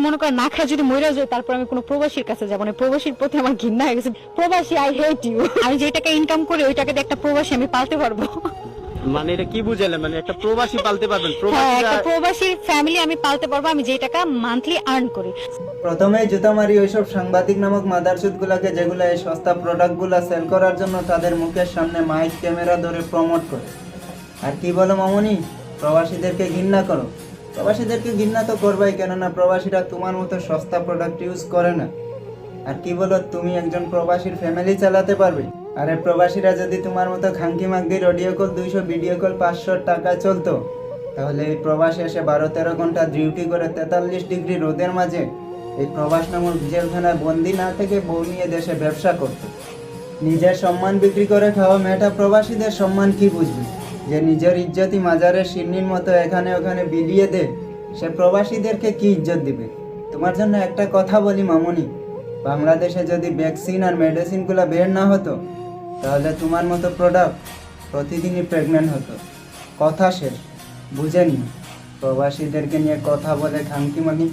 মনে করেন না খায় যদি মরে যায়, তারপর আমি কোনো প্রবাসীর কাছে যাবো না। প্রবাসীর প্রতি আমার ঘৃণা হয়ে গেছে। প্রবাসী, আই হেট ইউ। আমি যে টাকা ইনকাম করি ওই টাকা দিয়ে একটা প্রবাসী আমি পালতে পারবো। মানে এটা কি বুঝালে, মানে একটা প্রবাসী পালতে পারবেন? হ্যাঁ, একটা প্রবাসীরা প্রবাসী ফ্যামিলি আমি পালতে পারবো, আমি যে টাকা মান্থলি আর্ন করি। প্রথমেই জুতা মারি ওইসব সাংবাদিক নামক মাদারচুদ গুলাকে, যেগুলো এই সস্তা প্রোডাক্ট গুলা সেল করার জন্য তাদের মুখের সামনে মাইক ক্যামেরা ধরে প্রমোট করে। আর কি বলো মামনি, প্রবাসীদেরকে ঘৃণা করো? প্রবাসীদেরকে ঘৃণা তো করবাই, কেননা প্রবাসীরা তোমার মতো সস্তা প্রোডাক্ট ইউজ করে না। আর কি বলো, তুমি একজন প্রবাসীর ফ্যামিলি চালাতে পারবে? আরে প্রবাসীরা যদি তোমার মতো খাঙ্কি মাঙ্কির অডিও কল 200, ভিডিও কল 500 টাকা চলতো, তাহলে এই প্রবাসে এসে 12-13 ঘন্টা ডিউটি করে 43 ডিগ্রি রোদের মাঝে এই প্রবাস নামক জেলখানায় বন্দি না থেকে বউ নিয়ে দেশে ব্যবসা করত। নিজের সম্মান বিক্রি করে খাওয়া মেয়েটা প্রবাসীদের সম্মান কি বুঝবে? যে নিজের ইজ্জতই মাজারের শিরনির মতো এখানে ওখানে বিলিয়ে দে, সে প্রবাসীদেরকে কি ইজ্জত দিবে? তোমার জন্য একটা কথা বলি মামনি, বাংলাদেশে যদি ভ্যাকসিন আর মেডিসিনগুলো বের না হতো, তাহলে তোমার মতো প্রোডাক্ট প্রতিদিনই প্রেগনেন্ট হতো। কথা শেষ, বুঝে নিও। প্রবাসীদেরকে নিয়ে কথা বলে খামকি মাকি।